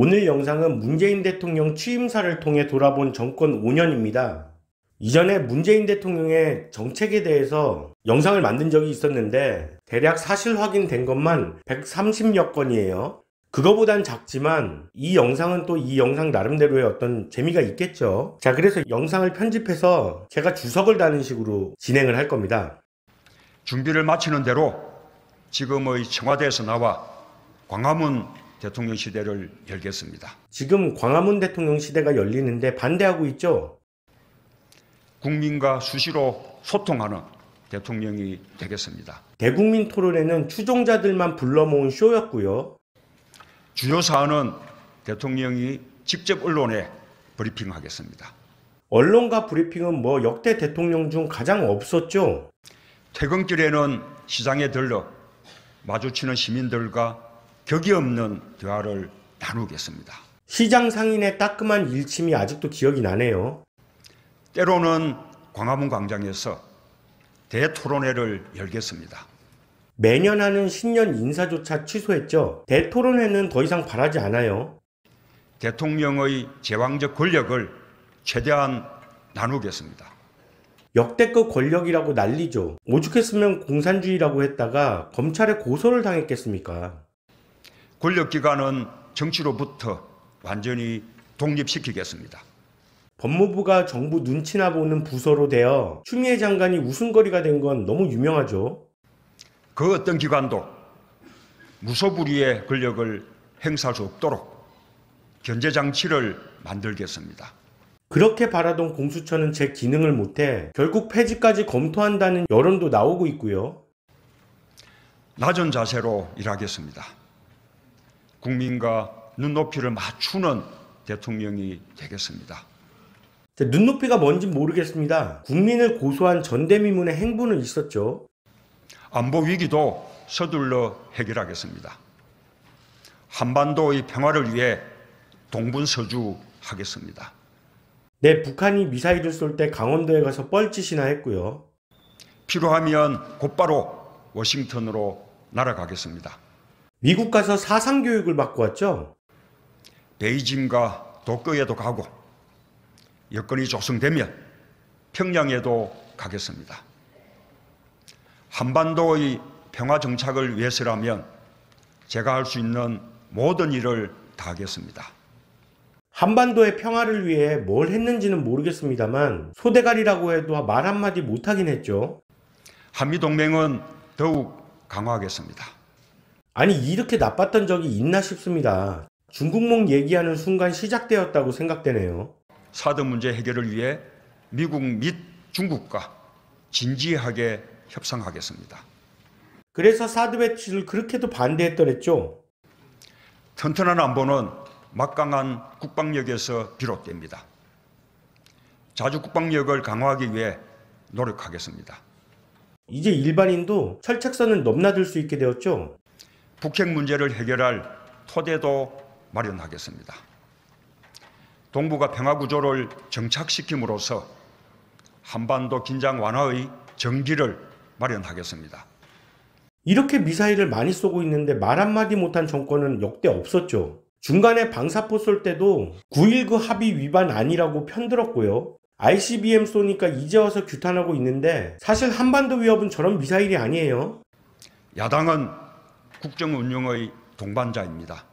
오늘 영상은 문재인 대통령 취임사를 통해 돌아본 정권 5년입니다. 이전에 문재인 대통령의 정책에 대해서 영상을 만든 적이 있었는데 대략 사실 확인된 것만 130여 건이에요. 그거보단 작지만 이 영상은 또 이 영상 나름대로의 어떤 재미가 있겠죠. 자, 그래서 영상을 편집해서 제가 주석을 다는 식으로 진행을 할 겁니다. 준비를 마치는 대로 지금의 청와대에서 나와 광화문 대통령 시대를 열겠습니다. 지금 광화문 대통령 시대가 열리는데 반대하고 있죠. 국민과 수시로 소통하는 대통령이 되겠습니다. 대국민 토론회는 추종자들만 불러 모은 쇼였고요. 주요 사안은 대통령이 직접 언론에 브리핑하겠습니다. 언론과 브리핑은 뭐 역대 대통령 중 가장 없었죠. 퇴근길에는 시장에 들러 마주치는 시민들과 격이 없는 대화를 나누겠습니다. 시장 상인의 따끔한 일침이 아직도 기억이 나네요. 때로는 광화문 광장에서 대토론회를 열겠습니다. 매년 하는 신년 인사조차 취소했죠. 대토론회는 더 이상 바라지 않아요. 대통령의 제왕적 권력을 최대한 나누겠습니다. 역대급 권력이라고 난리죠. 오죽했으면 공산주의라고 했다가 검찰에 고소를 당했겠습니까? 권력기관은 정치로부터 완전히 독립시키겠습니다. 법무부가 정부 눈치나 보는 부서로 되어 추미애 장관이 웃음거리가 된 건 너무 유명하죠. 그 어떤 기관도 무소불위의 권력을 행사할 수 없도록 견제장치를 만들겠습니다. 그렇게 바라던 공수처는 제 기능을 못해 결국 폐지까지 검토한다는 여론도 나오고 있고요. 낮은 자세로 일하겠습니다. 국민과 눈높이를 맞추는 대통령이 되겠습니다. 눈높이가 뭔지 모르겠습니다. 국민을 고소한 전대미문의 행보는 있었죠. 안보 위기도 서둘러 해결하겠습니다. 한반도의 평화를 위해 동분서주하겠습니다. 네, 북한이 미사일을 쏠 때 강원도에 가서 뻘짓이나 했고요. 필요하면 곧바로 워싱턴으로 날아가겠습니다. 미국 가서 사상교육을 받고 왔죠. 베이징과 도쿄에도 가고 여건이 조성되면 평양에도 가겠습니다. 한반도의 평화 정착을 위해서라면 제가 할 수 있는 모든 일을 다 하겠습니다. 한반도의 평화를 위해 뭘 했는지는 모르겠습니다만 소대가리라고 해도 말 한마디 못하긴 했죠. 한미동맹은 더욱 강화하겠습니다. 아니, 이렇게 나빴던 적이 있나 싶습니다. 중국몽 얘기하는 순간 시작되었다고 생각되네요. 사드 문제 해결을 위해 미국 및 중국과 진지하게 협상하겠습니다. 그래서 사드 배치를 그렇게도 반대했더랬죠. 튼튼한 안보는 막강한 국방력에서 비롯됩니다. 자주 국방력을 강화하기 위해 노력하겠습니다. 이제 일반인도 철책선을 넘나들 수 있게 되었죠. 북핵 문제를 해결할 토대도 마련하겠습니다. 동북아 평화 구조를 정착시킴으로써 한반도 긴장 완화의 전기를 마련하겠습니다. 이렇게 미사일을 많이 쏘고 있는데 말 한마디 못한 정권은 역대 없었죠. 중간에 방사포 쏠 때도 9.19 합의 위반 아니라고 편들었고요. ICBM 쏘니까 이제 와서 규탄하고 있는데 사실 한반도 위협은 저런 미사일이 아니에요. 야당은 국정 운영의 동반자입니다.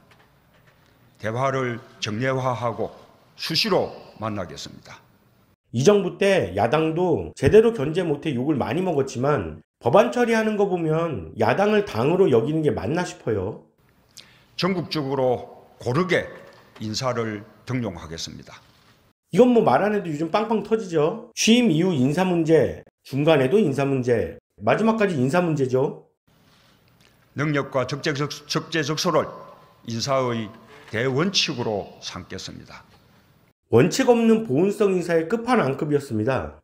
대화를 정례화하고 수시로 만나겠습니다. 이 정부 때 야당도 제대로 견제 못해 욕을 많이 먹었지만 법안 처리하는 거 보면 야당을 당으로 여기는 게 맞나 싶어요. 전국적으로 고르게 인사를 등용하겠습니다. 이건 뭐 말 안 해도 요즘 빵빵 터지죠. 취임 이후 인사 문제, 중간에도 인사 문제, 마지막까지 인사 문제죠. 능력과 적재적소를 인사의 대원칙으로 삼겠습니다. 원칙 없는 보온성 인사의 끝판왕급이었습니다.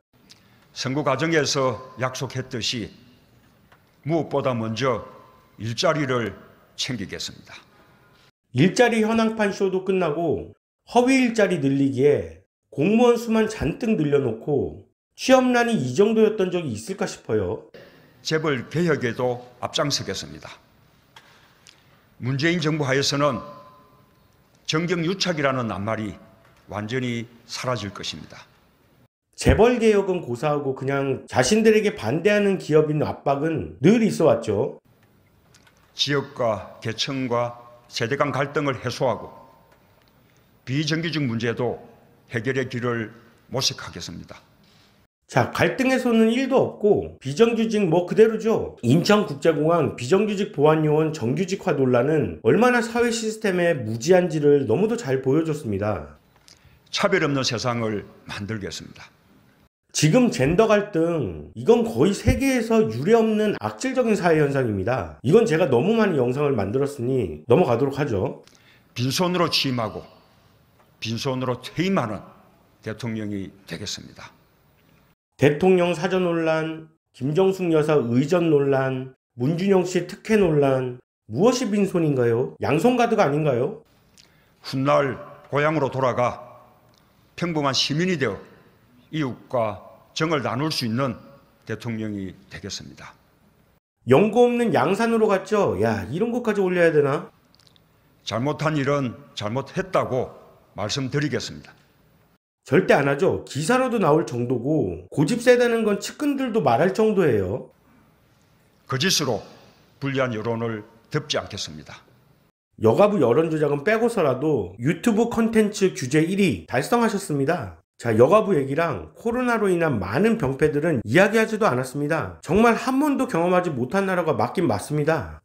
선거 과정에서 약속했듯이 무엇보다 먼저 일자리를 챙기겠습니다. 일자리 현황판 쇼도 끝나고 허위 일자리 늘리기에 공무원 수만 잔뜩 늘려놓고 취업난이 이 정도였던 적이 있을까 싶어요. 재벌 개혁에도 앞장서겠습니다. 문재인 정부 하에서는 정경유착이라는 낱말이 완전히 사라질 것입니다. 재벌 개혁은 고사하고 그냥 자신들에게 반대하는 기업인 압박은 늘 있어 왔죠. 지역과 계층과 세대 간 갈등을 해소하고 비정규직 문제도 해결의 길을 모색하겠습니다. 자, 갈등 해소는 1도 없고 비정규직 뭐 그대로죠. 인천국제공항 비정규직 보안요원 정규직화 논란은 얼마나 사회 시스템의 무지한지를 너무도 잘 보여줬습니다. 차별 없는 세상을 만들겠습니다. 지금 젠더 갈등, 이건 거의 세계에서 유례없는 악질적인 사회 현상입니다. 이건 제가 너무 많이 영상을 만들었으니 넘어가도록 하죠. 빈손으로 취임하고 빈손으로 퇴임하는 대통령이 되겠습니다. 대통령 사저 논란, 김정숙 여사 의전 논란, 문준영 씨 특혜 논란, 무엇이 빈손인가요? 양손가드가 아닌가요? 훗날 고향으로 돌아가 평범한 시민이 되어 이웃과 정을 나눌 수 있는 대통령이 되겠습니다. 연고 없는 양산으로 갔죠? 야, 이런 것까지 올려야 되나? 잘못한 일은 잘못했다고 말씀드리겠습니다. 절대 안 하죠. 기사로도 나올 정도고 고집 세다는 건 측근들도 말할 정도예요. 거짓으로 불리한 여론을 덮지 않겠습니다. 여가부 여론조작은 빼고서라도 유튜브 콘텐츠 규제 1위 달성하셨습니다. 자, 여가부 얘기랑 코로나로 인한 많은 병폐들은 이야기하지도 않았습니다. 정말 한 번도 경험하지 못한 나라가 맞긴 맞습니다.